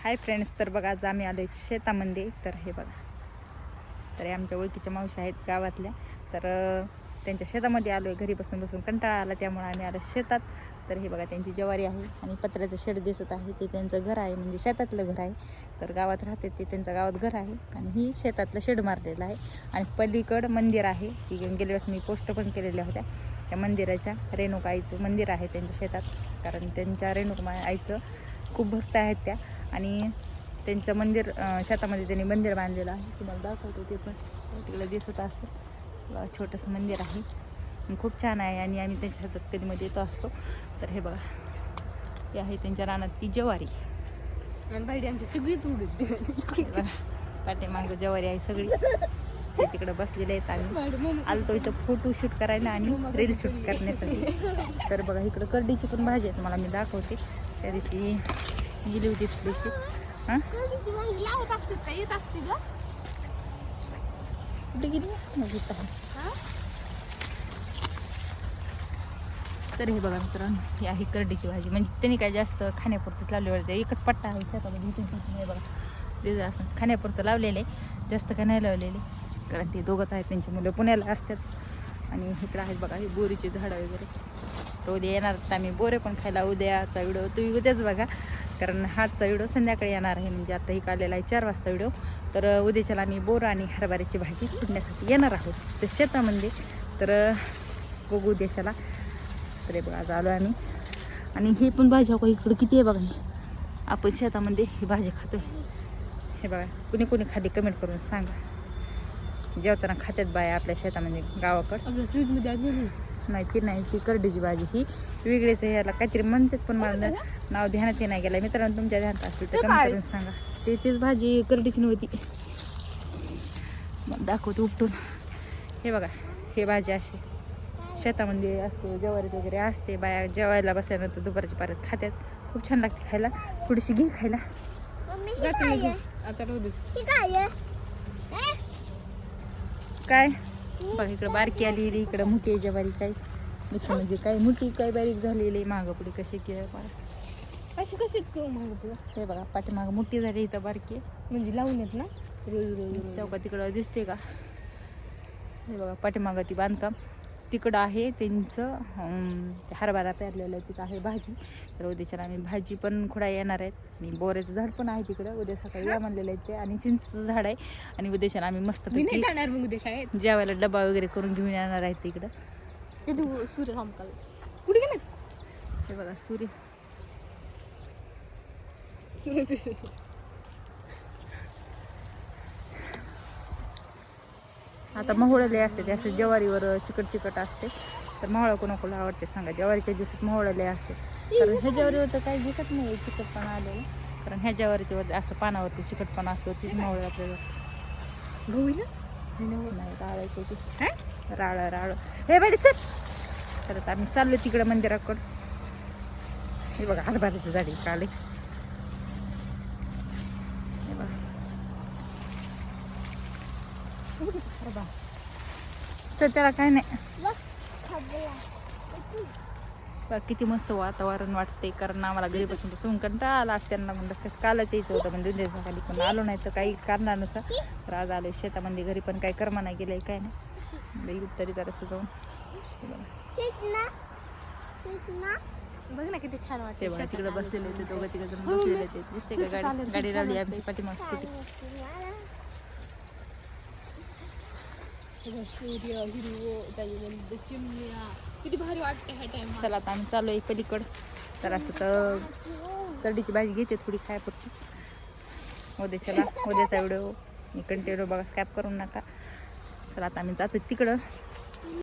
Hi friends, तर बघा आज आम्ही आलो शेतामध्ये. तर हे बघा, तर हे आमच्या ओळखीच्या मावशी आहेत गावातल्या. तर त्यांच्या शेतामध्ये आलो आहे. घरी बसून कंटाळा आला, त्यामुळे आम्ही आलो शेतात. तर हे बघा त्यांची ज्वारी आहे आणि पत्र्याचं शेड दिसत आहे, ते त्यांचं घर आहे, म्हणजे शेतातलं घर आहे. तर गावात राहते ते, त्यांचं गावात घर आहे आणि ही शेतातलं शेड मारलेलं आहे. आणि पलीकडं मंदिर आहे, ती गेल्या वेळेस मी पोस्ट पण केलेल्या होत्या. त्या मंदिराच्या रेणुका आईचं मंदिर आहे त्यांच्या शेतात, कारण त्यांच्या रेणुका आईचं खूप भक्त आहेत त्या. आणि त्यांचं मंदिर शेतामध्ये त्यांनी मंदिर बांधलेलं आहे, तुम्हाला दाखवतो. ते पण तिकडे दिसत असं छोटंसं मंदिर आहे, खूप छान आहे. आणि आम्ही त्यांच्या शेतात कधीमध्ये येतो असतो. तर हे बघा, हे आहे त्यांच्या रानात ती ज्वारी. आणि बाईडी आमची सगळीच उडत पाठीमागं ज्वारी आहे सगळी. ते तिकडं बसलेले आहेत. आम्ही आलतो इथं फोटो शूट करायला आणि रील शूट करण्यासाठी. तर बघा, इकडं करडीची पण भाजी आहे, तुम्हाला मी दाखवते. त्या दिवशी गेली होती थोडीशी. हां, लावत असते का? येत असते ग कुठे गेली मग इथं. तर हे बघा मित्रांनो, ही आहे करडीची भाजी. म्हणजे त्यांनी काय जास्त खाण्यापुरतंच लावले होते. एकच पट्टा आहे शेतामध्ये, इथून हे बघा ते असं खाण्यापुरतं लावलेलं आहे, जास्त काय नाही लावलेले. कारण ते दोघंच आहेत, त्यांची मुलं पुण्याला असतात. आणि इकडं आहेत बघा ही बोरीची झाडं वगैरे. तर उद्या येणार तर आम्ही बोरे पण खायला. उद्याचा व्हिडिओ तुम्ही उद्याच बघा, कारण हाचा व्हिडिओ संध्याकाळी येणार आहे. म्हणजे आता ही काढलेला आहे 4 वाजता व्हिडिओ. तर उद्याच्याला आम्ही बोरं आणि हरभऱ्याची भाजी फोडण्यासाठी येणार आहोत तर शेतामध्ये. तर बघू उद्याच्याला. तर हे बघा, आज आलो आम्ही. आणि ही पण भाजी हो इकडं किती आहे बघा. आपण शेतामध्ये ही भाजी खातो. हे बघा, कुणी कुणी खाली कमेंट करून सांगा. जेवताना खात्यात बाया आपल्या शेतामध्ये गावाकडं. आपल्या फ्रीजमध्ये नाही ती नाही, ती करडीची भाजी ही वेगळीच आहे. याला काहीतरी म्हणतात, पण मला नाव ध्यानात नाही गेलं. मित्रांनो, तुमच्या ध्यानात असतील तर कमेंट करून सांगा. तीच भाजी करडीची नव्हती. मग दाखवते उपटून. हे बघा, हे भाजी अशी शेतामध्ये असते, ज्वारीच वगैरे असते. बाया जेवायला बसल्यानंतर दुपारच्या पाऱ्यात खात्यात. खूप छान लागते खायला. थोडीशी घे खायला. आता रोज काय बघा, इकडं बारकी आलेली, इकडं मोठी ज्वारी. काय मिक्स म्हणजे काय मोठी काय बारीक झालेली, मागं पुढे कशी केलं अशी कशी मागतो. हे बघा, पाठीमागं मोठी झाली, इथं बारकी म्हणजे लावून येत ना रोज रोज तेव्हा तिकडं दिसते का. हे बघा, पाठीमागं ती बांधकाम तिकडं आहे त्यांचं. हरभरा पेरलेलं आहे, तिथं आहे भाजी. तर उद्याच्याला आम्ही भाजी पण खुडा येणार आहेत. आणि बोऱ्याचं झाड पण आहे तिकडं, उद्या सकाळी या म्हणलेलं आहे ते. आणि चिंचचं झाड आहे. आणि उद्याच्याला आम्ही मस्तपैकी जाणार मग उद्या शाळेत जेवायला डबा वगैरे करून घेऊन येणार आहेत तिकडं. ते तू सूर्य संपकाल कुठे गेला. हे बघा, सूर्य आता मोहळले असते ते, असं ज्वारीवर चिकट असते. तर मोहळा कोणाकोणाला आवडते सांगा. ज्वारीच्या दिवसात मोहळले असते, कारण ह्या ज्वारीवर तर काही दिसत नाही चिकटपणा आलेलं. कारण ह्या ज्वारीच्यावर असं पानावरती चिकटपणा असतो, तीच मोहळ आपल्याला गहू नाही. राळायचं ती राळ हे बाई चल. तर आता आम्ही चाललो तिकडं मंदिराकडं. हे बघा, हरभऱ्याचं झाड काढले. हे बघा, चल, त्याला काय नाही. बघ किती मस्त वातावरण वाटते. कारण आम्हाला घरीपासून कंटाळा आला आज. त्यांना म्हणलं कालच यायचं होतं, म्हणजे दिवसा खाली, पण आलो नाही तर काही कारणानुसार. तर आज आलो शेतामध्ये. घरी पण काही कर्मा नाही गेलं काय नाही, तरी जरासं जाऊन. बघ ना किती छान वाटते. बघा, तिकडे बसलेले होते दोघं तिघं जण बसलेले होते. दिसते का गाडी लावली आमची पाठीमाग स्कूटी. सूर्य हिरवं चिमण्या किती भारी वाटते ह्या टाइम. चला आता आम्ही चालू आहे पलीकडं. तर असं तर करडीची भाजी घेते थोडी खायपुरती. उद्याचा व्हिडिओ मी कंटिन्यू बघा, स्कॅप करू नका. चला आता आम्ही जातो तिकडं.